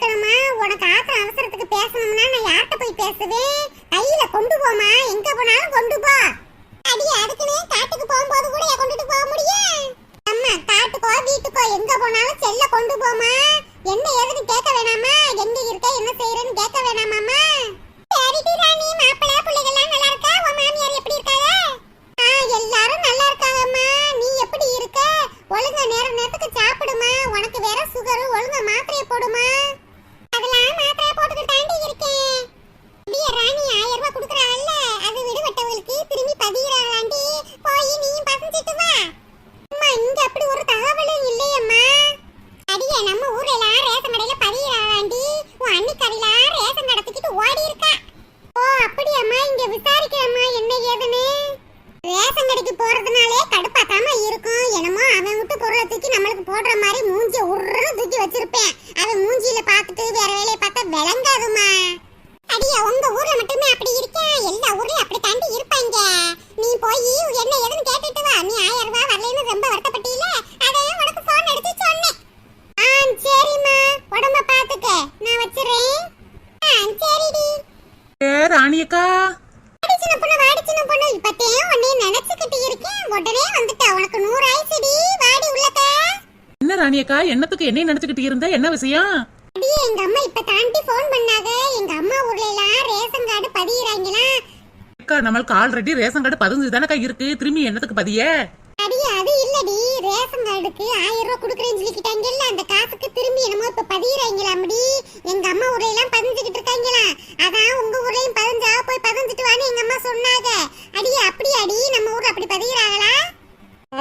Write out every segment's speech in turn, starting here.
இருக்கணுமா? உனக்கு ஆத்திர அவசரத்துக்கு பேசணும்னா நான் யார்கிட்ட போய் பேசுவேன்? கையில கொண்டு போமா, எங்க போனாலும் கொண்டு போ. அடி அதுக்குனே காட்டுக்கு போகும்போது கூட கொண்டுட்டு போக முடியும்? அம்மா காட்டுக்கோ வீட்டுக்கோ எங்க போனாலும் செல்ல கொண்டு போமா. என்ன ஏதுன்னு கேட்க வேணாமா? எங்க இருக்க என்ன செய்யறன்னு கேட்க வேணாமாமா? சரிடி ராணி, மாப்பிள்ளை பிள்ளைகள்லாம் நல்லா இருக்கா? உன் மாமியார் எப்படி இருக்காங்க? எல்லாரும் நல்லா இருக்காங்கம்மா. நீ எப்படி இருக்க? ஒழுங்கா நேரத்துக்கு சாப்பிடுமா. உனக்கு வேற சுகர், ஒழுங்கா மாத்திரையை போடுமா. அதெல்லாம் மாத்திரையை போட்டுட்டு தாண்டி இருக்கேன். அப்படியே ராணி 1000 ரூபாய் கொடுக்குறாங்கல்ல, அது விடுபட்டவங்களுக்கு திரும்பி பதிகிறாங்களாண்டி. போய் நீயும் பசஞ்சிட்டு வா. அம்மா இங்க அப்படி ஒரு தகவலும் இல்லையம்மா. அடியே நம்ம ஊர்ல எல்லாம் ரேஷன் கடையில பதிகிறாங்களாண்டி. உன் அன்னிக்கறிலாம் ரேஷன் கடத்திக்கிட்டு ஓடி இருக்கா. ஓ அப்படியாம்மா, இங்க விசாரிக்கிறேம்மா என்ன ஏதுன்னு. ரேஷன் கடைக்கு போறதுனாலே கடுப்பாத்தாம இருக்கும். என்னமோ அவன் விட்டு பொருளை தூக்கி நம்மளுக்கு போடுற மாதிரி மூஞ்சி உருன்னு தூக்கி வச்சிருப்பேன். அவன் மூஞ்சியில பார்த்துட்டு வேற வேலையை பார்த்தா விளங்காதுமா. அடியா உங்க ஊர்ல மட்டுமே அப்படி இருக்கா? எல்லா ஊர்லயும் அப்படி தாண்டி இருப்பாங்க. நீ போய் என்ன ஏதுன்னு கேட்டுட்டு வா. நீ 1000 ரூபாய் வரலன்னு ரொம்ப வருத்தப்பட்டீல, அதையும் உனக்கு போன் எடுத்து சொன்னேன். சரிம்மா, உடம்ப பாத்துக்க, நான் வச்சிரேன். சரிடி. ராணியக்கா, வாடிச்சின பொண்ணு இப்பத்தையும் உன்னை நினைச்சுக்கிட்டு இருக்கேன். உடனே வந்துட்ட. உனக்கு 100 ஆயிடுச்சுடி. வாடி உள்ளக்க. என்ன ராணியக்கா, என்னத்துக்கு என்னை நினைச்சுக்கிட்டு இருந்த? என்ன விஷயம்? அடியே எங்க அம்மா இப்ப தாண்டி போன் பண்ணாங்க. எங்க அம்மா ஊர்ல எல்லாம் ரேஷன் கார்டு பதியறாங்களா. அக்கா, நம்மளுக்கு ஆல்ரெடி ரேஷன் கார்டு 15 தானக்கா இருக்கு. திரும்பி என்னத்துக்கு பதிய? அடியே அது இல்லடி, ரேஷன் கார்டுக்கு 1000 ரூபாய் கொடுக்குறேன்னு சொல்லிக்கிட்டாங்கல்ல, அந்த காசுக்கு திரும்பி என்னமோ இப்ப பதியறாங்களாம்டி. எங்க அம்மா ஊர்ல எல்லாம் பதிஞ்சுக்கிட்டு இருக்காங்களா. அதான் உங்க ஊர்லயும் பதிஞ்சா போய் பதிஞ்சிட்டு வான்னு எங்க அம்மா சொன்னாங்க. அடியே அப்படியாடி, நம்ம ஊர்ல அப்படி பதியறாங்களா?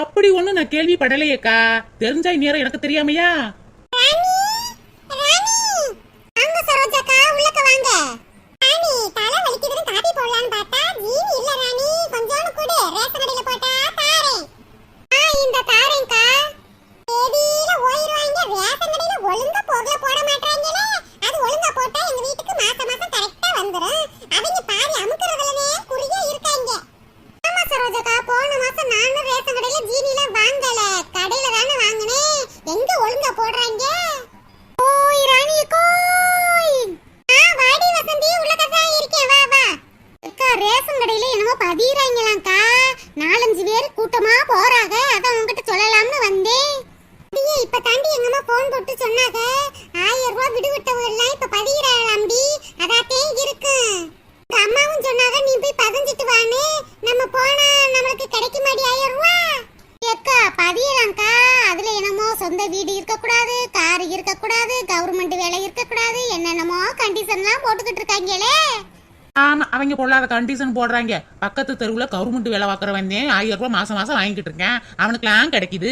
அப்படி ஒண்ணு நான் கேள்விப்படலையேக்கா. தெரிஞ்சா இந்நேரம் எனக்கு தெரியாமையா? வாங்க சரோஜாக்கா, உள்ளக்க வாங்க. ராணி தலை வலிக்குதுன்னு காபி போடலான்னு பார்த்தா ஜீனி இல்ல ராணி. கொஞ்சோண்டு கொடு, ரேஷன் கடையில போட்டா தாரேன். இந்த தாரேன்க்கா. தேடியில ஓயிடுவாங்க. ரேஷன் கடையில ஒழுங்கா பொருளை போட மாட்டாங்களே. அது ஒழுங்கா போட்டா எங்க வீட்டுக்கு மாசம் மாசம் கரெக்டா வந்துரும். அவங்க பாதி அமுக்குறதுலனே குறியா இருக்காங்க. ஆமா சரோஜாக்கா, போன மாசம் நானும் ரேஷன் கடையில ஜீனிலாம் வாங்கல, கடையில தானே வாங்கினேன். எங்க ஒழுங்கா போடுறாங்க? ஓய் ராணி கோய். வாடி வசந்தி, உள்ளக்க தான் இருக்கேன், வா வா. அக்கா ரேஷன் கடையில என்னமோ பதியறாங்களாம்க்கா. 4-5 பேர் கூட்டமா போறாங்க. அதான் உன்கிட்ட சொல்லலாம்னு வந்தேன். அப்படியே இப்ப தாண்டி எங்கம்மா போன் போட்டு சொன்னாங்க. 1000 ரூபாய் விடுவிட்டவங்க எல்லாம் இப்ப பதியறாங்களாம்டி. அதாத்தே இருக்கு. எங்க அம்மாவும் சொன்னாங்க நீ போய் பதிஞ்சிட்டு வான்னு. நம்ம போனா நமக்கு கிடைக்க மாடி 1000 ரூபாய். ஏக்கா பதியலாம்க்கா. அதுல என்னமோ சொந்த வீடு இருக்கக்கூடாது, கார் இருக்கக்கூடாது, கவர்மெண்ட் வேலை இருக்கக்கூடாது, என்னென்னமோ கண்டிஷன்லாம் போட்டுக்கிட்டு இருக்காங்களே. ஆமா, அவங்க பொல்லாத கண்டிஷன் போடுறாங்க. பக்கத்து தெருவுல கவர்மெண்ட் வேலை பார்க்கறவன் 1000 ரூபாய் மாசம் மாசம் வாங்கிட்டு இருக்கேன். அவனுக்குலாம் கிடைக்குது.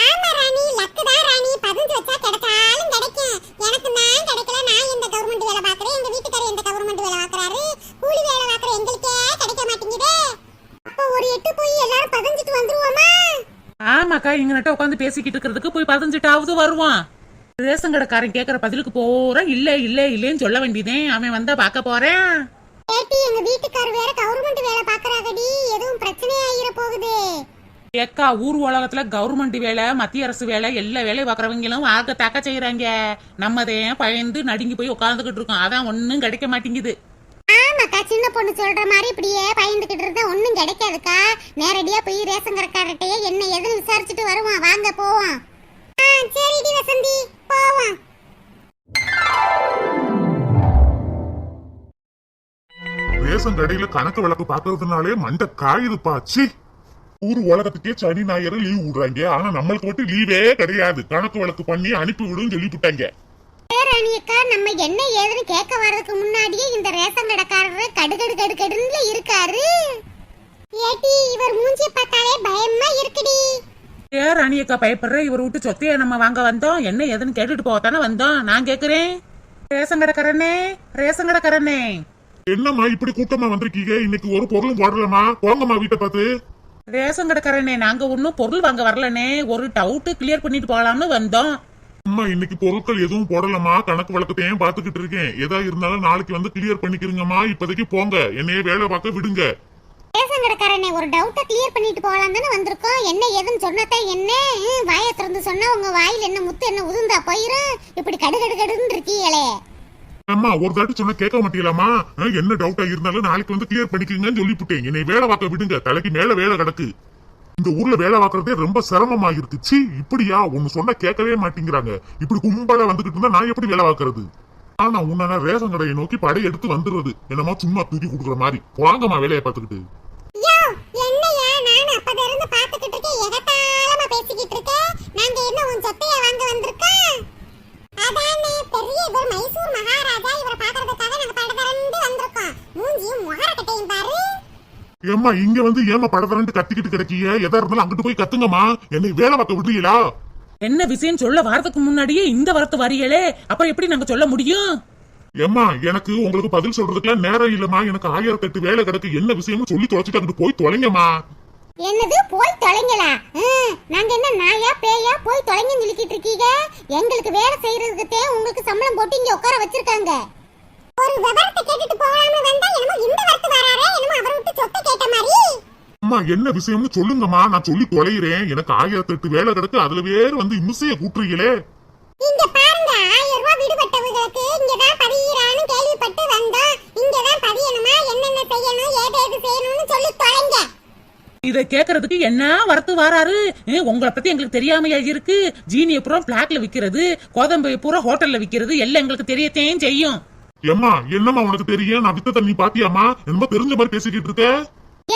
ஆமா ராணி, லக்கு தான் ராணி. பதிஞ்சு வச்சா கிடைக்காலும் கிடைக்கும். எனக்கு தான் கிடைக்கல. நான் இந்த கவர்மெண்ட் வேலை பார்க்கறேன், எங்க வீட்டுக்காரர் இந்த கவர்மெண்ட் வேலை பார்க்கறாரு. கூலி வேலை பார்க்கற எங்களுக்கே கிடைக்க மாட்டேங்குதே. அப்ப ஒரு 8 போய் எல்லாரும் பதிஞ்சிட்டு வந்துருவோமா? ஆமாக்கா, இங்க நட்ட உட்காந்து பேசிக்கிட்டு இருக்கிறதுக்கு போய் 15வது வருவான். ரேஷன் கடைக்காரன் கேக்குற பதிலுக்கு போறேன். இல்ல இல்ல இல்லன்னு சொல்ல வேண்டியதே. அவன் வந்தா பார்க்க போறேன். ஏட்டி எங்க வீட்டுக்காரர் வேற கவர்மெண்ட் வேலை பார்க்கறாங்கடி. எதுவும் பிரச்சனை ஆயிர போகுது. ஏக்கா, ஊர் உலகத்துல கவர்மெண்ட் வேலை, மத்திய அரசு வேலை, எல்லா வேலையும் பார்க்கறவங்களும் ஆக தாக்க செய்யறாங்க. நம்மதே பயந்து நடுங்கி போய் உட்காந்துக்கிட்டு இருக்கோம். அதான் ஒன்னும் கிடைக்க மாட்டேங்குது. ஆமாக்கா, சின்ன பொண்ணு சொல்ற மாதிரி இப்படியே பயந்துகிட்டு இருந்தா ஒண்ணும் கிடைக்காதுக்கா. நேரடியா போய் ரேஷன் கடைக்காரட்டையே என்ன எதுன்னு விசாரிச்சுட்டு வருவான். வாங்க போவோம். சரிடி வசந்தி, போவோம். ரேஷன் கடையில கணக்கு வழக்கு பாக்குறதுனாலே மண்டை காயுதுப்பா. சி, ஊர் உலகத்துக்கே சனி ஞாயிறு லீவ் விடுறாங்க. ஆனா நம்மளுக்கு மட்டும் லீவே கிடையாது. கணக்கு வழக்கு பண்ணி அனுப்பி விடும் சொல்லிவிட்டாங்க. ராணியக்கா, நம்ம என்ன ஏதுன்னு கேட்க வர்றதுக்கு முன்னாடியே இந்த ரேஷன் கடைக்காரர் கடுகடுன்னு இருக்காரு. ஏட்டி இவர் மூஞ்சி பார்த்தாலே பயமா இருக்குடி. ராணியக்கா பயப்படுற? இவர் விட்டு சொத்தைய நம்ம வாங்க வந்தோம். என்ன ஏதுன்னு கேட்டுட்டு போகத்தானே வந்தோம். நான் கேக்குறேன், ரேஷன் கடைக்காரனே, ரேஷன் கடைக்காரனே, என்னம்மா இப்படி கூட்டமா வந்திருக்கீங்க? இன்னைக்கு ஒரு பொருளும் போடலமா? போங்கம்மா வீட்டை பார்த்து. ரேஷன் கடைக்காரனே, நாங்க ஒன்னும் பொருள் வாங்க வரலனே, ஒரு டவுட் கிளியர் பண்ணிட்டு போகலாம்னு வந்தோம். அம்மா இன்னைக்கு பொருட்கள் எதுவும் போடலமா? கணக்கு வழக்கத்தையும் பாத்துக்கிட்டு இருக்கேன். ஏதா இருந்தாலும் நாளைக்கு வந்து கிளியர் பண்ணிக்கிறீங்கம்மா. இப்போதைக்கு போங்க, என்னைய வேலை பார்க்க விடுங்க. ரேஷன் ரேஷன் கடைக்காரனே, ஒரு டவுட்டை கிளியர் பண்ணிட்டு போகலாம் தானே வந்திருக்கோம். என்ன ஏதுன்னு சொன்னதா என்ன? வாயை திறந்து சொன்னா உங்க வாயில் என்ன முத்து என்ன உதுந்தா போயிரும். இப்படி கடுகடுன்னு இருக்கீங்களே. அம்மா ஒரு தாட்டி சொன்ன கேட்க மாட்டீங்களாமா? என்ன டவுட்டா இருந்தாலும் நாளைக்கு வந்து கிளியர் பண்ணிக்கங்கன்னு சொல்லிவிட்டேன். என்னை வேலை பார்க்க விடுங்க, தலைக்கு மேல வேலை கிடக்கு. இந்த ஊர்ல வேலை பார்க்கறதே ரொம்ப சிரமமா இருக்கு. சி, இப்படியா ஒன்னு சொன்னா கேட்கவே மாட்டேங்கிறாங்க. இப்படி கும்பலா வந்துகிட்டு இருந்தா நான் எப்படி வேலை பார்க்கறது? ஆனா உன்ன ரேஷன் கடையை நோக்கி படை எடுத்து வந்துடுறது என்னமோ சும்மா தூக்கி கொடுக்குற மாதிரி. வாங்கம்மா வேலையை பார்த்துக்கிட்டு. என்னையா நான் அப்பத இருந்து பாத்துக்கிட்டு இருக்கேன், எகத்தாளமா பேசிக்கிட்டு இருக்கேன். நாங்க என்ன உன் சொத்தைய வாங்க வந்திருக்கோம்? அதானே பெரிய இவர் மைசூர் மகாராஜா, இவரை பாக்குறதுக்காக நாங்க படதரண்டு வந்திருக்கோம். மூஞ்சியும் முகரக்கட்டையும் பாரு. ஏம்மா இங்க வந்து ஏமா படத்தரண்டு கத்திக்கிட்டு கிடைக்கீங்க? எதா இருந்தாலும் அங்கிட்டு போய் கத்துங்கம்மா. என்னை வேலை பார்க்க விடுறீங்களா? என்ன விஷயம் சொல்ல வாரத்துக்கு முன்னாடியே இந்த வரத்து வரியலே, அப்புறம் எப்படி நாங்க சொல்ல முடியும்? ஏம்மா எனக்கு உங்களுக்கு பதில் சொல்றதுக்குலாம் நேரம் இல்லம்மா. எனக்கு 1008 வேலை கிடக்கு. என்ன விஷயம்னு சொல்லி தொலைச்சிட்டு அங்கிட்டு போய் தொலைங்கம்மா. என்னது போய் தொலைங்களா? நாங்க என்ன நாயா பேயா போய் தொலைங்கன்னு சொல்லிக்கிட்டு இருக்கீங்க? எங்களுக்கு வேலை செய்யறதுக்கு உங்களுக்கு சம்பளம் போட்டு இங்க உட்கார வச்சிருக்காங்க. ஒரு விவரத்தை கேட்டுட்டு போகாம வந்தா என்னமோ இந்த வரத்து வராரே, என்னமோ அவரை விட்டு சொத்தை கேட்ட மாதிரி. அம்மா என்ன விஷயம்னு சொல்லுங்கம்மா, நான் சொல்லி தொலைகிறேன். எனக்கு 1008 வேலை கிடக்கு. அதுல வேற வந்து இம்சைய கூட்டுறீங்களே. இங்க பாருங்க, 1000 ரூபாய் விடுபட்டவங்களுக்கு இங்கதான் பதியிறான்னு கேள்விப்பட்டு வந்தோம். இங்கதான் பதியணுமா, என்னென்ன செய்யணும், ஏதேது செய்யணும்னு சொல்லி தொலைங்க. இதை கேக்குறதுக்கு என்ன வரத்து வாராரு? உங்களை பத்தி எங்களுக்கு தெரியாமையா இருக்கு? ஜீனிய பூரா பிளாக்ல விக்கிறது, கோதம்பை பூரா ஹோட்டல்ல விக்கிறது எல்லாம் எங்களுக்கு தெரியத்தையும் செய்யும். ஏம்மா என்னம்மா உனக்கு தெரியும்? நான் வித்த தண்ணி பாத்தியாமா? என்னமோ தெரிஞ்ச மாதிரி பேசிக்கிட்டு இருக்க.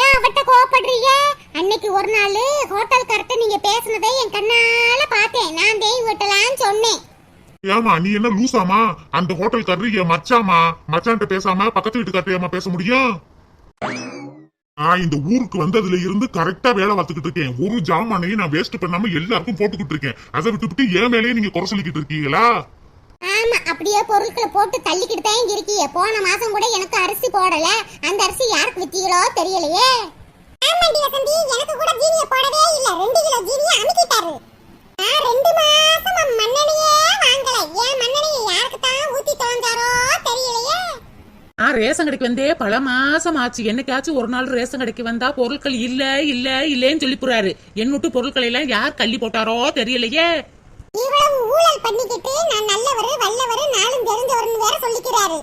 ஏன் அவட்ட கோவப்படுறீங்க? அன்னைக்கு ஒரு நாள் ஹோட்டல் கரெக்டா நீங்க பேசுனதை என் கண்ணால பார்த்தேன். நான் தேய் விட்டலான்னு சொன்னேன். ஏமா நீ என்ன லூசாமா? அந்த ஹோட்டல் கறி என் மச்சாமா. மச்சான்ட்ட பேசாம பக்கத்து வீட்டுக்கார்ட்ட பேச முடியும்? நான் இந்த ஊருக்கு வந்ததுல இருந்து கரெக்டா வேலை பார்த்துக்கிட்டு இருக்கேன். ஒரு ஜாமானையும் நான் வேஸ்ட் பண்ணாம எல்லாருக்கும் போட்டுக்கிட்டு இருக்கேன். அதை விட்டுவிட்டு என் மேலேயே நீங்க குறை சொல்லிக்கிட்டு இருக்கீங்களா? ஆமா, அப்படியே பொருட்களை போட்டு தள்ளிக்கிட்டு தான் இருக்கீங்க. போன மாசம் கூட எனக்கு அரிசி போடல. அந்த அரிசி யாருக்கு வித்தீங்களோ தெரியலையே. ஆமாண்டி வசந்தி, எனக்கு கூட ஜீனிய போடவே இல்ல. 2 கிலோ ஜீனிய அமுக்கிட்டாரு. நான் 2 மாசமா மண்ணெண்ணையே வாங்கல. ஏன் மண்ணெண்ணையை யாருக்கு தான் ஊத்தி தொலைஞ்சாரோ தெரியலையே. ரேஷன் கடைக்கு வந்தே பல மாசம் ஆச்சு. என்னைக்காச்சும் ஒரு நாள் ரேஷன் கடைக்கு வந்தா பொருட்கள் இல்லன்னு சொல்லி போறாரு. என்னுட்டு பொருட்களை எல்லாம் யார் கள்ளி போட்டாரோ தெரியலையே. இவ்வளவு ஊழல் பண்ணிக்கிட்டு நான் நல்லவரு வல்லவரு நாளும் தெரிஞ்சவர்னு வேற சொல்லிக்கிறாரு.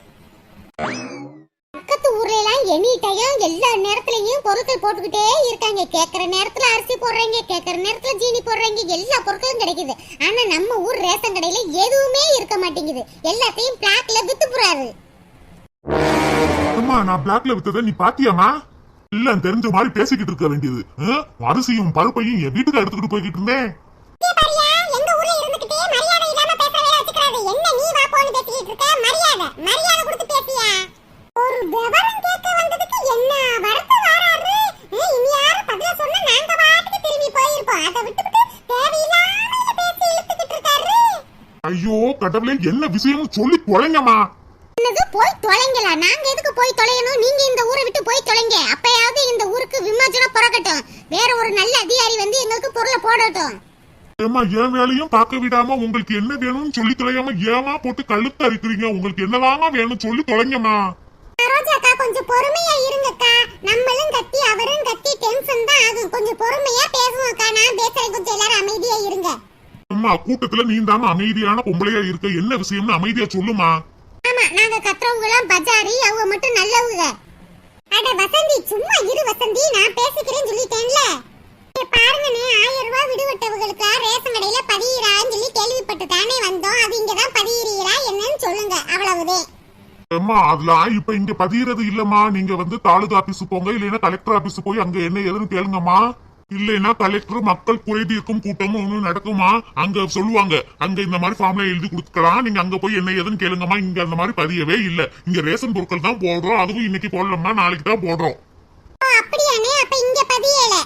பக்கத்து ஊர்ல எல்லாம் எனி டைம் எல்லா நேரத்துலயும் பொருட்கள் போட்டுக்கிட்டே இருக்காங்க. கேக்குற நேரத்துல அரிசி போடுறாங்க, கேக்குற நேரத்துல ஜீனி போடுறாங்க, எல்லா பொருட்களும் கிடைக்குது. ஆனா நம்ம ஊர் ரேஷன் கடையில எதுவுமே இருக்க மாட்டேங்குது. எல்லாத்தையும் பிளாக்ல வித்து போறாரு. அம்மா நான் பிளாக்ல வித்தத நீ பாத்தியாமா? இல்ல தெரிஞ்ச மாதிரி பேசிக்கிட்டு இருக்க வேண்டியது. அரிசியும் பருப்பையும் என் வீட்டுக்கு எடுத்துக்கிட்டு போய்கிட்டு இருந்தேன். ஒரு விவரம் கேட்க வந்ததுக்கு என்ன வரத்து வராரு? இனி யாரும் பதில சொன்னா நாங்க வாட்டுக்கு திரும்பி போயிருப்போம். அதை விட்டுவிட்டு தேவையில்லாம பேசி இழுத்துக்கிட்டு இருக்காரு. ஐயோ கடவுளே, என்ன விஷயம் சொல்லி தொலைங்கம்மா. என்னது போய் தொலைங்களா? நாங்க எதுக்கு போய் தொலையணும்? நீங்க இந்த ஊரை விட்டு போய் தொலைங்க. அப்பயாவது இந்த ஊருக்கு விமோசனம் பிறக்கட்டும். வேற ஒரு நல்ல அதிகாரி வந்து எங்களுக்கு பொருளை போடட்டும். ஏமா என் வேலையும் பார்க்க விடாம உங்களுக்கு என்ன வேணும்னு சொல்லி தொலையாம ஏமா போட்டு கழுத்து அரிக்கிறீங்க? உங்களுக்கு என்னதாமா வேணும் சொல்லி தொலைங்கம்மா. ரோஜாக்கா கொஞ்சம் பொறுமையா இருங்கக்கா. நம்மளும் கத்தி அவரும் கத்தி டென்ஷன் தான் ஆகும். கொஞ்சம் பொறுமையா பேசுவோம்க்கா. நான் பேசுறேன், கொஞ்சம் எல்லாரும் அமைதியா இருங்க. அம்மா கூட்டத்துல நீ தாம அமைதியான பொம்பளையா இருக்க. என்ன விஷயம்னு அமைதியா சொல்லுமா. ஆமா, நாங்க கத்துறவங்க எல்லாம் பஜாரி, அவங்க மட்டும் நல்லவங்க. அட வசந்தி சும்மா இரு வசந்தி, நான் பேசிக்கிறேன்னு சொல்லிட்டேன்ல. பாருங்கண்ணே, 1000 ரூபாய் விடுபட்டவங்களுக்கு ரேஷன் கடையில பதியிறான்னு சொல்லி கேள்விப்பட்டு தானே வந்தோம். அது இங்கதான் பதியிறீரா என்னன்னு சொல்லுங்க, அவ்வளவுதான். அம்மா அதெல்லாம் இப்ப இங்க பதியறது இல்லம்மா. நீங்க வந்து தாலுகா ஆபீஸ் போங்க, இல்லைன்னா கலெக்டர் ஆபீஸ் போய் அங்க என்ன ஏதுன்னு கேளுங்கம்மா. இல்லைன்னா கலெக்டர் மக்கள் குறை தீர்க்கும் கூட்டமும் ஒண்ணு நடக்குமா, அங்க சொல்லுவாங்க. அங்க இந்த மாதிரி ஃபார்ம்ல எழுதி கொடுக்கலாம், நீங்க அங்க போய் என்ன ஏதுன்னு கேளுங்கம்மா. இங்க அந்த மாதிரி பதியவே இல்ல. இங்க ரேஷன் பொருட்கள் தான் போடுறோம். அதுவும் இன்னைக்கு போடலாமா, நாளைக்கு தான் போடுறோம். அப்படியானே? அப்ப இங்க பதியல.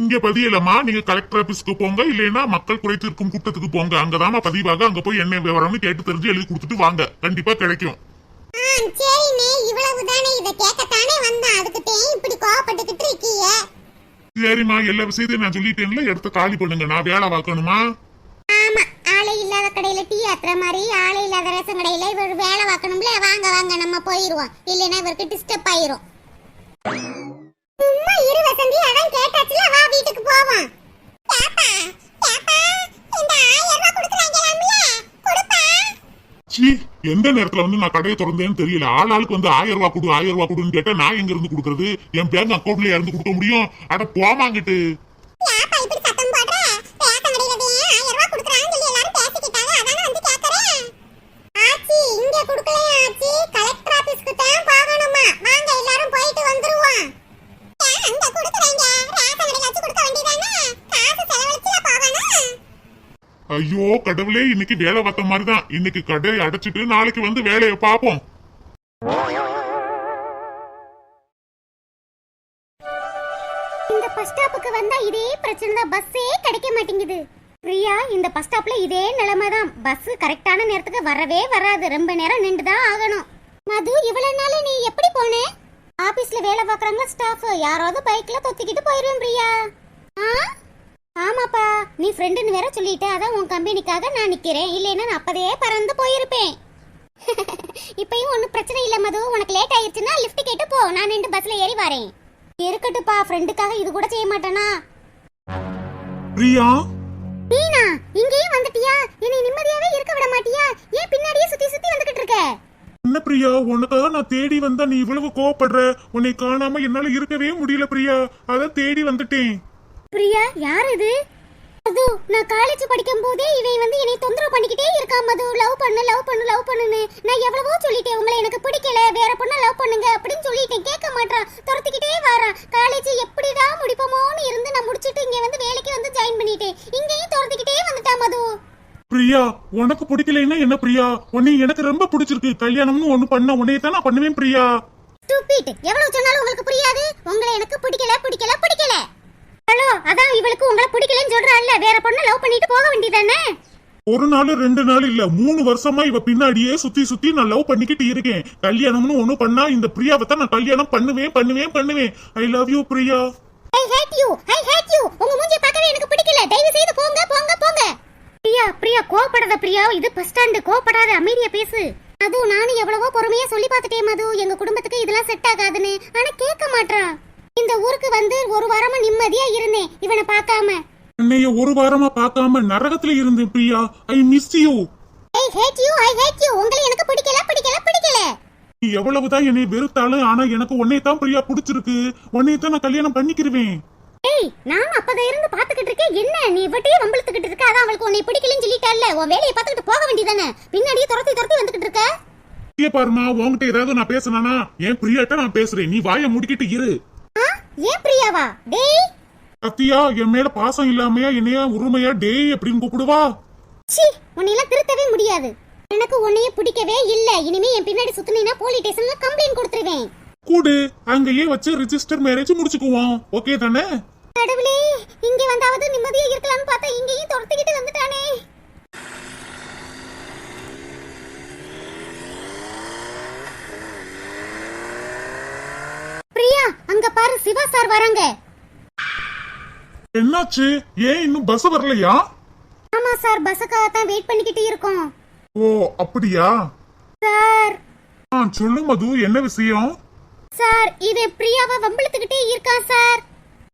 இங்க பதியலமா. நீங்க கலெக்டர் ஆபீஸ்க்கு போங்க, இல்லைன்னா மக்கள் குறை தீர்க்கும் கூட்டத்துக்கு போங்க. அங்கதாமா பதிவாக. அங்க போய் என்ன விவரம்னு கேட்டு தெரிஞ்சு எழுதி கொடுத்துட்டு வாங்க. கண்டிப்பா கிடைக்கும். சரிண்ணே, இவ்வளவுதானே. இத கேட்கத்தானே வந்தேன். அதுக்கு இப்படி கோவப்பட்டுக்கிட்டு இருக்கீங்க. சரிம்மா, எல்லா விஷயத்தையும் நான் சொல்லிட்டேன்ல. எடுத்து காலி பண்ணுங்க, நான் வேலை பார்க்கணுமா. ஆமா, ஆளை இல்லாத கடையில டீ ஆத்துற மாதிரி ஆளை இல்லாத ரேஷன் கடையில இவர் வேலை பார்க்கணும்ல. வாங்க வாங்க நம்ம போயிருவோம், இல்லைன்னா இவருக்கு டிஸ்டர்ப் ஆயிரும். சும்மா இரு வசந்தி, அதான் கேட்டாச்சுல, வா வீட்டுக்கு போவோம். பாப்பா பாப்பா, இந்த 1000 ரூபாய் கொடுக்குறாங்களாம்ல, கொடுப்பா. சீ, எந்த நேரத்துல வந்து நான் கடையை திறந்தேன்னு தெரியல. ஆளுக்கு வந்து 1000 ரூபாய் கொடு 1000 ரூபாய் கொடுன்னு கேட்டா நான் எங்க இருந்து கொடுக்கறது? என் பேங்க் அக்கௌண்ட்ல இருந்து கொடுக்க முடியும்? அட போமாங்கிட்டு. யாப்பா இப்படி சத்தம் போடுற? ரேஷன் கடையில 1000 ரூபாய் கொடுக்குறாங்கன்னு சொல்லி எல்லாரும் பேசிக்கிட்டாங்க, அதானே வந்து கேக்குறேன். ஆச்சி இங்க கொடுக்கலையா ஆச்சி? கலெக்டர் ஆபீஸ்க்கு தான் போகணுமா? வாங்க எல்லாரும் போயிட்டு வந்துருவோம். ஏன் அங்க கொடுக்குறீங்க? ரேஷன் கடையில வச்சு கொடுக்க வேண்டியதானே? காசு செலவழிச்சுல போகணும். ஐயோ கடவுளே, இன்னைக்கு வேலை பார்த்த மாதிரி தான். இன்னைக்கு கடையை அடைச்சிட்டு நாளைக்கு வந்து வேலையை பார்ப்போம். இந்த பஸ் ஸ்டாப்புக்கு வந்தா இதே பிரச்சனை தான், பஸ்ஸே கிடைக்க மாட்டேங்குது. பிரியா, இந்த பஸ் ஸ்டாப்ல இதே நிலைமை தான். பஸ் கரெக்டான நேரத்துக்கு வரவே வராது, ரொம்ப நேரம் நின்று தான் ஆகணும். மது, இவ்வளவு நாள் நீ எப்படி போனே? ஆபீஸ்ல வேலை பார்க்கறாங்க ஸ்டாஃப், யாராவது பைக்ல தொத்திக்கிட்டு போயிருவேன் பிரியா. ஆமாப்பா, நீ ஃப்ரெண்டுன்னு வேற சொல்லிட்ட, அதான் உன் கம்பெனிக்காக நான் நிக்கிறேன். இல்லைன்னா நான் அப்பதே பறந்து போயிருப்பேன். இப்பயும் ஒன்னும் பிரச்சனை இல்ல மது, உனக்கு லேட் ஆயிருச்சுன்னா லிஃப்ட் கேட்டு போ, நான் நின்று பஸ்ல ஏறி வரேன். இருக்கட்டுப்பா, ஃப்ரெண்டுக்காக இது கூட செய்ய மாட்டானா? பிரியா, நீனா இங்கேயும் வந்துட்டியா? என்னை நிம்மதியாவே இருக்க விட மாட்டியா? ஏன் பின்னாடியே சுத்தி சுத்தி வந்துகிட்டு இருக்க? என்ன பிரியா, உனக்காக நான் தேடி வந்தா நீ இவ்வளவு கோவப்படுற? உன்னை காணாம என்னால இருக்கவே முடியல பிரியா, அதான் தேடி வந்துட்டேன். பிரியா, யார் இது? மது, நான் காலேஜ் படிக்கும் போதே இவன் வந்து என்னை தொந்தரவு பண்ணிக்கிட்டே இருக்கான் மது. லவ் பண்ணு லவ் பண்ணு லவ் பண்ணுன்னு நான் எவ்வளவோ சொல்லிட்டேன். உங்களை எனக்கு பிடிக்கல, வேற பொண்ணை லவ் பண்ணுங்க அப்படின்னு சொல்லிட்டேன். கேட்க மாட்டான், துரத்திக்கிட்டே வரான். காலேஜ் எப்படிதான் முடிப்போமோன்னு இருந்து நான் முடிச்சிட்டு இங்க வந்து வேலைக்கு வந்து ஜாயின் பண்ணிட்டேன். இங்கேயும் துரத்திக்கிட்டே வந்துட்டான் மது. பிரியா, உனக்கு பிடிக்கலைன்னா என்ன பிரியா? உன்னை எனக்கு ரொம்ப பிடிச்சிருக்கு. கல்யாணம்னு ஒண்ணு பண்ண உன்னைய தான் நான் பண்ணுவேன் பிரியா. ஸ்டூபிட், எவ்வளவு சொன்னாலும் உங்களுக்கு புரியாது. உங்களை எனக்கு பிடிக்கல பிடிக்கல பிடிக்கல. ஹலோ, அதான் இவளுக்கு உங்களை பிடிக்கலன்னு சொல்றாள்ல, வேற பொண்ணை லவ் பண்ணிட்டு போக வேண்டியதானே? ஒரு நாள் 2 நாள் இல்ல, 3 வருஷமா இவ பின்னாடியே சுத்தி சுத்தி நான் லவ் பண்ணிக்கிட்டு இருக்கேன். கல்யாணம்னு ஒண்ணு பண்ணா இந்த பிரியாவை தான் நான் கல்யாணம் பண்ணுவேன். I love you Priya. I hate you. உங்க மூஞ்சிய பார்க்கவே எனக்கு பிடிக்கல. தயவு செய்து போங்க. பிரியா கோவப்படாத பிரியா, இது பஸ் ஸ்டாண்ட், கோவப்படாத, அமைதியா பேசு. அது நானும் எவ்வளவோ பொறுமையா சொல்லி பார்த்துட்டேன் மது, எங்க குடும்பத்துக்கு இதெல்லாம் செட் ஆகாதுன்னு. ஆனா கேட்க மாட்றா. இந்த ஊருக்கு வந்து 1 வாரமா நிம்மதியா இருந்தேன் இவனை பார்க்காம. என்னைய 1 வாரமா பார்க்காம நரகத்துல இருந்தேன் Priya. I miss you. I hate you. உங்களை எனக்கு பிடிக்கல. நீ எவ்வளவுதான் என்னை வெறுத்தாலும் ஆனா எனக்கு உன்னை தான் பிரியா பிடிச்சிருக்கு. உன்னை தான் நான் கல்யாணம் பண்ணிக்கிருவேன். ஏய், நான் அப்பதான் இருந்து பாத்துக்கிட்டு இருக்கேன். என்ன நீ இவட்டையே வம்பிழுத்துக்கிட்டு இருக்க? அதான் அவளுக்கு உன்னை பிடிக்கலன்னு சொல்லிட்டால, உன் வேலையை பார்த்துக்கிட்டு போக வேண்டியதானே? பின்னாடியே துரத்தி வந்துகிட்டு இருக்க. ஏ பாருமா, உன்கிட்ட ஏதாவது நான் பேசினானா? ஏன் பிரியாட்ட நான் பேசுறேன், நீ வாயை முடிக்கிட்டு இரு. ஏன் பிரியாவா? டேய் சத்தியா, என் மேல பாசம் இல்லாமையா என்னைய உரிமையா டேய் அப்படின்னு கூப்பிடுவா? சீ, உன்னையெல்லாம் திருத்தவே முடியாது. எனக்கு உன்னைய பிடிக்கவே இல்ல. இனிமே என் பின்னாடி சுத்தினா போலீஸ் ஸ்டேஷன்ல கம்ப்ளைண்ட் கொடுத்துருவேன். கூடு, அங்கேயே வச்சு ரிஜிஸ்டர் மேரேஜ் முடிச்சுக்குவோம். ஓகே தானே? கடவுளே, இங்க வந்தாவது நிம்மதியா இருக்கலாம்னு பார்த்தா இங்கேயும் துரத்திக்கிட்டு வந்துட்டானே. பிரியா, அங்க பாரு, சிவா சார் வராங்க. என்னாச்சு? ஏன் இன்னும் பஸ் வரலையா? ஆமா சார், பஸ்ஸுக்காக தான் வெயிட் பண்ணிக்கிட்டு இருக்கோம். ஓ அப்படியா? சார் சொல்லு மது, என்ன விஷயம்? சார், இவன் பிரியாவை வம்பிழுத்துக்கிட்டே இருக்கான் சார்.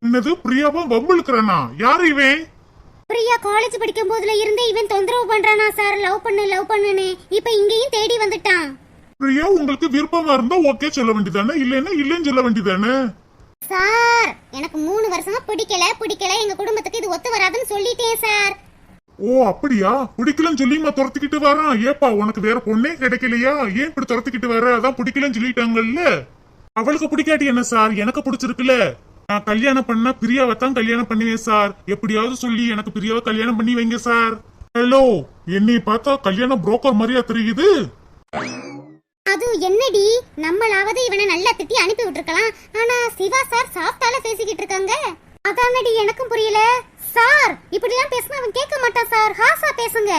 என்னது, பிரியாவா வம்பிழுக்கிறானா? யாரு இவன்? பிரியா காலேஜ் படிக்கும் போதுல இருந்தே இவன் தொந்தரவு பண்றானா சார், லவ் பண்ணுன்னு. இப்ப இங்கேயும் தேடி வந்துட்டான். பிரியா, உங்களுக்கு விருப்பமா இருந்தா ஓகே சொல்ல வேண்டியதானே, இல்லைன்னா இல்லைன்னு சொல்ல வேண்டியதானே? சார், எனக்கு 3 வருஷமா பிடிக்கல. எங்க குடும்பத்துக்கு இது ஒத்து வராதுன்னு சொல்லிட்டேன் சார். ஓ அப்படியா? பிடிக்கலன்னு சொல்லிமா துரத்திக்கிட்டு வரான்? ஏப்பா, உனக்கு வேற பொண்ணே கிடைக்கலையா? ஏன் இப்படி துரத்திக்கிட்டு வர? அதான் பிடிக்கலன்னு சொல்லிட்டாங்கல்ல. அவளுக்கு பிடிக்காட்டி என்ன சார், எனக்கு பிடிச்சிருக்குல்ல. நான் கல்யாணம் பண்ணா பிரியாவை தான் கல்யாணம் பண்ணுவேன் சார். எப்படியாவது சொல்லி எனக்கு பிரியாவை கல்யாணம் பண்ணி வைங்க சார். ஹலோ, என்னை பார்த்தா கல்யாண புரோக்கர் மாதிரியா தெரியுது? அது என்னடி, நம்மளாவது இவனை நல்லா திட்டி அனுப்பி விட்டுருக்கலாம். ஆனா சிவா சார் சாஃப்டால பேசிக்கிட்டு இருக்காங்க. அதானடி எனக்கும் புரியல. சார், இப்படிலாம் பேசினா அவன் கேட்க மாட்டான் சார். ஹாசா பேசுங்க.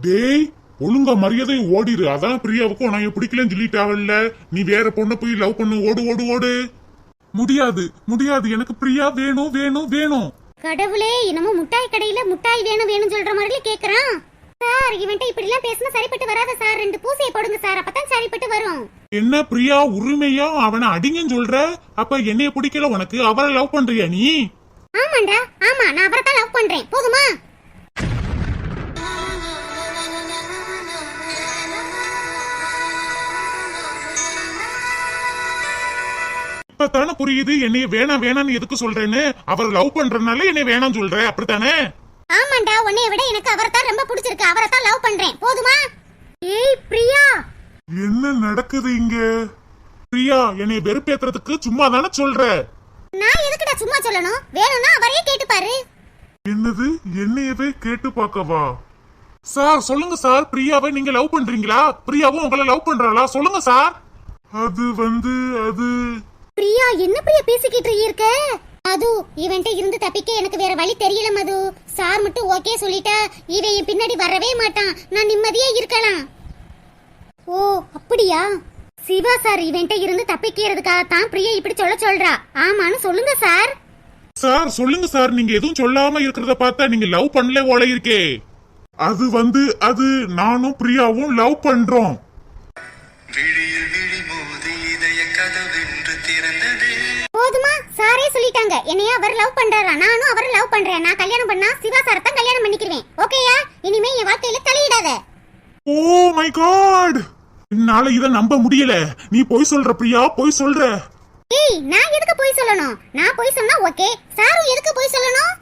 டேய், ஒழுங்கா மரியாதை ஓடிரு. அதான் பிரியாவுக்கும் நான் பிடிக்கலன்னு சொல்லிட்டாவல்ல. நீ வேற பொண்ணை போய் லவ் பண்ணு. ஓடு. முடியாது. எனக்கு பிரியா வேணும். கடவுளே, என்னமோ முட்டாய் கடையில முட்டாய் வேணும் சொல்ற மாதிரி கேக்குறான். சார், இவன்ட்ட இப்படி எல்லாம் பேசினா சரிப்பட்டு வராத சார். 2 பூசையை போடுங்க சார், அப்பதான் சரிப்பட்டு வரும். என்ன பிரியா உரிமையா அவனை அடிங்கன்னு சொல்ற? அப்ப என்னைய பிடிக்கல உனக்கு, அவரை லவ் பண்றியா நீ? ஆமாண்டா, ஆமா, நான் அவரை தான் லவ் பண்றேன். போதுமா? இப்பதானே புரியுது என்னைய வேணாம் வேணாம்னு எதுக்கு சொல்றேன்னு. அவர் லவ் பண்றதுனால என்னைய வேணாம் சொல்ற, அப்படித்தானே? ஆமாண்டா, உன்னைய விட எனக்கு அவரை தான் ரொம்ப பிடிச்சிருக்கு. அவரை தான் லவ் பண்றேன். போதுமா? ஏய் பிரியா, என்ன நடக்குது இங்க? பிரியா என்னைய வெறுப்பேத்துறதுக்கு சும்மா தானே சொல்ற? நான் எதுக்குடா சும்மா சொல்லணும்? வேணும்னா அவரையே கேட்டு பாரு. என்னது, என்னையவே கேட்டு பார்க்கவா? சார் சொல்லுங்க சார், பிரியாவை நீங்க லவ் பண்றீங்களா? பிரியாவும் உங்களை லவ் பண்றாளா? சொல்லுங்க சார். அது பிரியா, என்ன பிரியா பேசிக்கிட்டு இருக்க? மது, இவன்ட்ட இருந்து தப்பிக்க எனக்கு வேற வழி தெரியல மது. சார் மட்டும் ஓகே சொல்லிட்டா இவன் என் பின்னாடி வரவே மாட்டான். நான் நிம்மதியா இருக்கலாம். ஓ அப்படியா? சிவா சார் இவன்ட்ட இருந்து தப்பிக்கிறதுக்காக தான் பிரியா இப்படி சொல்றா. ஆமான்னு சொல்லுங்க சார். சார் சொல்லுங்க சார், நீங்க எதுவும் சொல்லாம இருக்கிறத பார்த்தா நீங்க லவ் பண்ணல போல இருக்கே. அது நானும் பிரியாவும் லவ் பண்றோம். போதுமா? சாரே சொல்லிட்டாங்க என்னைய அவர் லவ் பண்றாரா, நானும் அவரை லவ் பண்றேன். நான் கல்யாணம் பண்ணா சிவா சாரை தான் கல்யாணம் பண்ணிக்கிறேன். ஓகேயா? இனிமே என் வாழ்க்கையில தலையிடாத. ஓ மை காட், என்னால இத நம்ப முடியல. நீ போய் சொல்ற பிரியா, போய் சொல்ற. ஏய், நான் எதுக்கு போய் சொல்லணும்? நான் போய் சொன்னா ஓகே, சாரும் எதுக்கு போய் சொல்லணும்?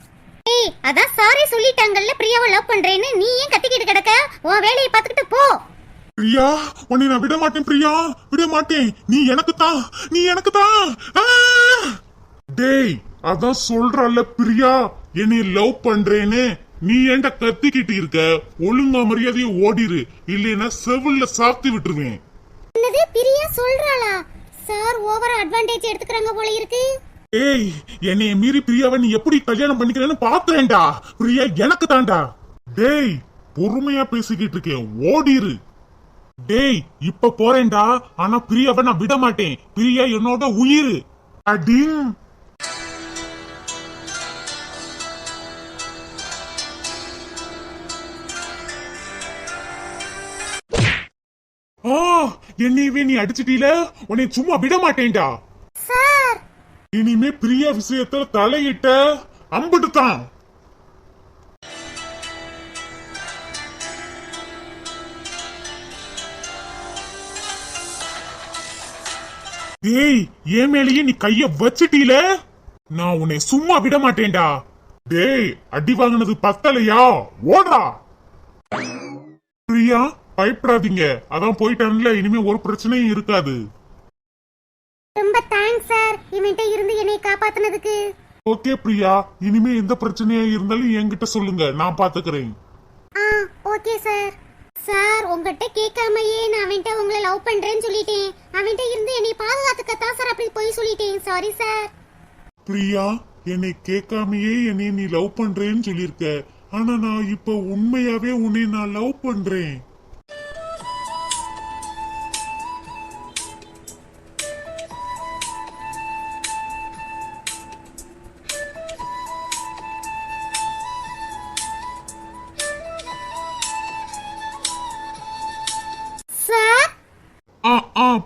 ஏய், அதான் சாரே சொல்லிட்டாங்கல்ல பிரியாவை லவ் பண்றேன்னு. நீ ஏன் கத்திக்கிட்டு கிடக்க? உன் வேலையை பார்த்துக்கிட்டு போ. பிரியா உன்னை நான் விட மாட்டேன். பிரியா விட மாட்டேன். நீ எனக்கு தான். டேய், அதான் சொல்றல்ல பிரியா என்னை லவ் பண்றேன்னு. நீ ஏன்டா கத்திக்கிட்டு இருக்க? ஒழுங்கா மரியாதையை ஓடிரு, இல்லைன்னா செவில்ல சாத்தி விட்டுருவேன். என்னது, பிரியா சொல்றாளா? சார் ஓவரா அட்வான்டேஜ் எடுத்துக்கறாங்க போல இருக்கு. ஏய், என்னைய மீறி பிரியாவை நீ எப்படி கல்யாணம் பண்ணிக்கிறேன்னு பாத்துறேன்டா. பிரியா எனக்கு தான்டா. டேய், பொறுமையா பேசிக்கிட்டு இருக்கேன், ஓடிரு. டேய், இப்ப போறேன்டா. ஆனா பிரியாவை நான் விட மாட்டேன். பிரியா என்னோட உயிர். அடின் என்னையவே நீ அடிச்சிட்டீல, உன்னை சும்மா விட மாட்டேன்டா. சார், இனிமே பிரியா விஷயத்துல தலையிட்ட அம்பிட்டுதான். டேய், என் மேலேயே நீ கைய வச்சிட்டீல, நான் உன்னை சும்மா விட மாட்டேன்டா. டேய், அடி வாங்கினது பத்தலையா? ஓடா. பிரியா பயப்படாதீங்க, அதான் போயிட்டான்ல, இனிமே ஒரு பிரச்சனையும் இருக்காது. ரொம்ப தேங்க்ஸ் சார், இவன்ட்ட இருந்து என்னை காப்பாத்துனதுக்கு. ஓகே பிரியா, இனிமே எந்த பிரச்சனையா இருந்தாலும் என்கிட்ட சொல்லுங்க, நான் பாத்துக்கிறேன். Okay sir. சார், உங்ககிட்ட கேட்காமயே நான் அவன்ட்ட உங்களை லவ் பண்றேன்னு சொல்லிட்டேன். அவன்ட்ட இருந்து என்னை பாதுகாத்துக்கத்தான் சார் அப்படி போய் சொல்லிட்டேன். Sorry sir. பிரியா, என்னை கேட்காமயே என்னை நீ லவ் பண்றேன்னு சொல்லிருக்க. ஆனா நான் இப்ப உண்மையாவே உன்னை நான் லவ் பண்றேன்.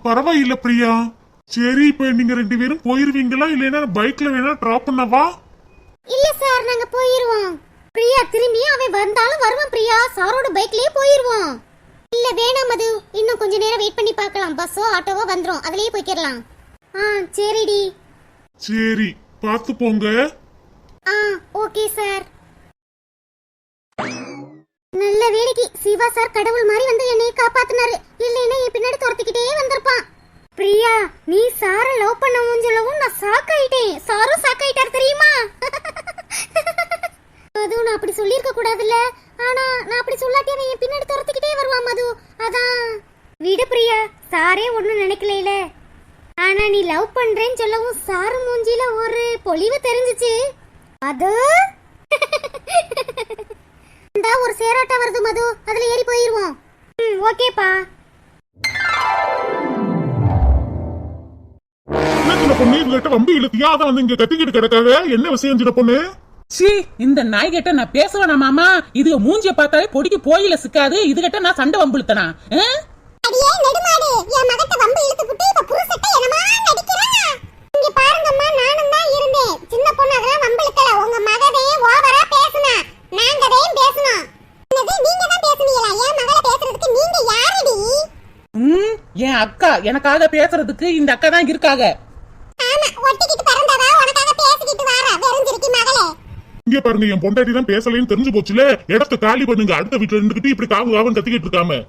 பரவாயில்ல பிரியா. சரி, இப்ப நீங்க ரெண்டு பேரும் போயிருவீங்களா? இல்லைன்னா பைக்ல வேணா டிராப் பண்ணவா? இல்ல சார், நாங்க போயிருவோம். பிரியா திரும்பி அவன் வந்தாலும் வருவான். பிரியா சாரோட பைக்லயே போயிருவோம். இல்ல வேணாம் மது, இன்னும் கொஞ்ச நேரம் வெயிட் பண்ணி பார்க்கலாம். பஸ்ஸோ ஆட்டோவோ வந்துரும், அதுலயே போய்க்கிடலாம். சரிடி. சரி, பார்த்து போங்க. Okay sir. நல்ல வேலைக்கு சிவா சார் கடவுள் மாதிரி வந்து என்னை காப்பாத்தினாரு. இல்லைன்னா என் பின்னாடி துரத்திக்கிட்டே வந்திருப்பான். பிரியா, நீ சார லவ் பண்ணவும் சொல்லவும் நான் ஷாக் ஆயிட்டேன். சாரும் ஷாக் ஆயிட்டார் தெரியுமா? மது, நான் அப்படி சொல்லியிருக்க கூடாதுல்ல. ஆனா நான் அப்படி சொல்லாட்டி அவன் என் பின்னாடி துரத்திக்கிட்டே வருவான் மது. அதான் விடு பிரியா, சாரே ஒண்ணும் நினைக்கல. ஆனா நீ லவ் பண்றேன்னு சொல்லவும் சாரு மூஞ்சில ஒரு பொலிவு தெரிஞ்சிச்சு. அது ஒரு சேராட்டா வருது மது, அதுல ஏறி போயிருவோம். ஓகேப்பா. பொண்ணு இவங்கிட்ட வம்பி இழுத்தியா? அதான் வந்து இங்க கத்திக்கிட்டு கிடக்காத. என்ன விஷயம் சின்ன பொண்ணு? சி, இந்த நாய்கிட்ட நான் பேசுவேனா மாமா? இது மூஞ்சிய பார்த்தாலே பொடிக்கு போயில சிக்காது. இதுகிட்ட நான் சண்டை வம்புழுத்தனா? அடியே என் அக்கா எனக்காக பேசுறதுக்கு இந்த அக்கா தான் இருக்காங்க. ஆமா, ஒட்டிக்கிட்டு பிறந்தவ உனக்காக பேசிக்கிட்டு வாரா வெறுஞ்சிருக்கி மகளே. இங்க பாருங்க, என் பொண்டாட்டி தான் பேசலைன்னு தெரிஞ்சு போச்சுல, இடத்த காலி பண்ணுங்க. அடுத்த வீட்டுல இருந்துகிட்டு இப்படி காவு காவன் கத்திக்கிட்டு இருக்காம.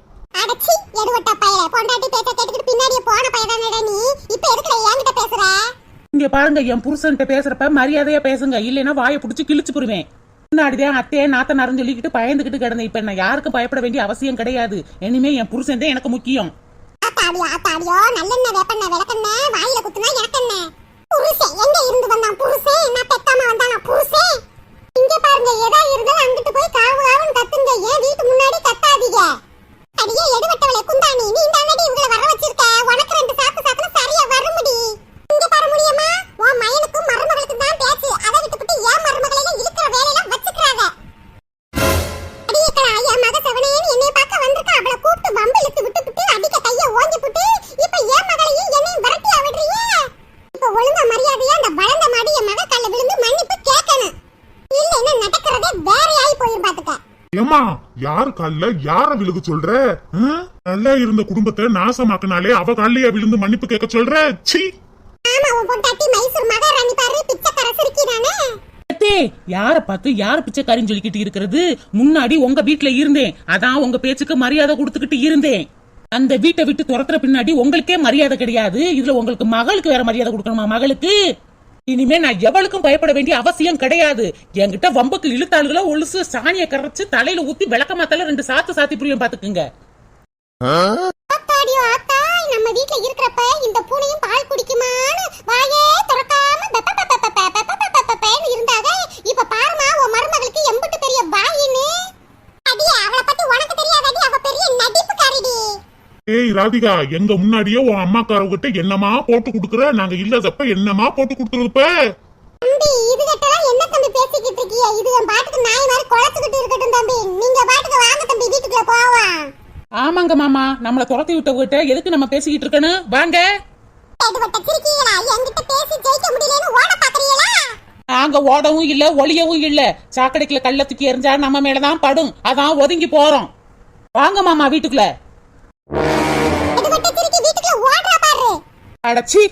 அடச்சி, எடுவட்ட பையலே, பொண்டாட்டி பேச்ச கேட்டுக்கிட்டு பின்னாடியே போன பையதானடா நீ. இப்ப எதுக்குல என்கிட்ட பேசுற? இங்க பாருங்க, என் புருஷன்ட்ட பேசுறப்ப மரியாதையா பேசுங்க, இல்லைன்னா வாயை பிடிச்சி கிழிச்சு போடுவேன். முன்னாடிதான் அத்தையே நாத்தனாருன்னு சொல்லிக்கிட்டு பயந்துகிட்டு கிடந்தேன். இப்ப நான் யாருக்கும் பயப்பட வேண்டிய அவசியம் கிடையாது. இனிமே என் புருஷன் தான் எனக்கு முக்கியம். ஆத்தாடியோ ஆத்தாடியோ, நல்லெண்ண வேப்பண்ண விளக்கண்ண வாயில குத்துனா எனக்கென்ன? புருஷன் எங்க இருந்து வந்தான்? புருஷன் என்ன பெக்காம வந்தானா? புருஷன் இங்க பாருங்க, ஏதா இருந்தாலும் அங்கிட்டு போய் காவு காவுன்னு கத்துங்க. ஏன் வீட்டு முன்னாடி கத்தாதீங்க. அடியே எடுவட்டவளே குந்தாணி, நீ இந்த அண்ணடி இவங்கள வர வச்சிருக்க. உனக்கு 2 சாத்து சாத்துனா சரியா வருமுடி. இங்க பாரு முடியுமா, உன் மயனுக்கும் மருமகளுக்கும் தான் பேச்சு. அதை விட்டுவிட்டு ஏன் மருமகளை இழுக்கிற வேலையெல்லாம் வச்சுக்கிறாங்க. அடியேக்கடா, என் மக செவனேன்னு என்னைய பார்க்க வந்திருக்கா. அவளை கூப்பிட்டு வம்பு இழுத்து விட்டுவிட்டு அடிக்க கைய ஓங்கி விட்டு இப்ப என் மகளையும் என்னையும் விரட்டியா விடுறியே. இப்ப ஒழுங்கா மரியாதையா அந்த வளர்ந்த மாடி என் மக கால்ல விழுந்து மன்னிப்பு கேட்கணும். இல்லைன்னா நடக்கிறதே வேறையாயி போயிரும் பாத்துக்க. ஏமா, யாரு கால்ல யார விழுக சொல்ற? நல்லா இருந்த குடும்பத்தை நாசமாக்குனாலே அவ காலையா விழுந்து மன்னிப்பு கேட்க சொல்ற? சீ. ஆமா, உன் பொண்டாட்டி மைசூர் மகாராணி பாரு, பிச்சைக்கார சிரிக்கிறானே. யார பார்த்து யார பிச்சைக்காரின்னு சொல்லிக்கிட்டு இருக்கிறது? முன்னாடி உங்க வீட்டுல இருந்தேன், அதான் உங்க பேச்சுக்கு மரியாதை கொடுத்துக்கிட்டு இருந்தேன். அந்த வீட்டை விட்டு துரத்துற பின்னாடி உங்களுக்கே மரியாதை கிடையாது. இதுல உங்களுக்கு மகளுக்கு வேற மரியாதை கொடுக்கணுமா? மகளுக்கு இனிமே நான் எவளுக்கும் பயப்பட வேண்டிய அவசியம் கிடையாது. என்கிட்ட வம்புக்கு இழுத்தாளுகளை ஒழுசு சாணியை கரைச்சு தலையில ஊத்தி விளக்கமாத்தால 2 சாத்து சாத்தி புரியும் பாத்துக்குங்க. ஆத்தாடியோ ஆத்தா, நம்ம வீட்ல இருக்கிறப்ப இந்த பூனையும் பால் குடிக்குமான்னு வாயே திறக்காம பெப்ப இருந்தாங்க. இப்ப பாருமா, உன் மருமகளுக்கு எம்புட்டு பெரிய வாயின்னு. அடியே, அவளை பத்தி உனக்கு தெரியாதடி, அவ பெரிய நடிப்புக்காரிடி. ஏய் ராதிகா, எங்க முன்னாடியே உன் அம்மாக்காரவகிட்ட என்னமா போட்டு குடுக்குற? நாங்க இல்லாதப்ப என்னமா போட்டு குடுக்குறதுப்ப? தம்பி, இது கிட்டலாம் என்ன தம்பி பேசிக்கிட்டு இருக்கீங்க? இது என் பாட்டுக்கு நாய் மாதிரி குழச்சுக்கிட்டு இருக்கட்டும் தம்பி. நீங்க பாட்டுக்கு வாங்க தம்பி, வீட்டுக்குள்ள போவோம். ஆமாங்க மாமா, நம்மள துரத்தி விட்டவகிட்ட எதுக்கு நம்ம பேசிக்கிட்டு இருக்கணும்? வாங்க. எடுவட்ட சிரிக்கீங்களா? என்கிட்ட பேசி ஜெயிக்க முடியலன்னு ஓட பாக்குறீங்களா? நாங்க ஓடவும் இல்ல ஒளியவும் இல்ல. சாக்கடைக்குள்ள கள்ள தூக்கி எறிஞ்சா நம்ம மேலதான் படும், அதான் ஒதுங்கி போறோம். வாங்க மாமா வீட்டுக்குள்ள. எடுவட்ட சிரிக்கி வீட்டுக்குள்ள ஓடுறா பாரு. அடச்சி.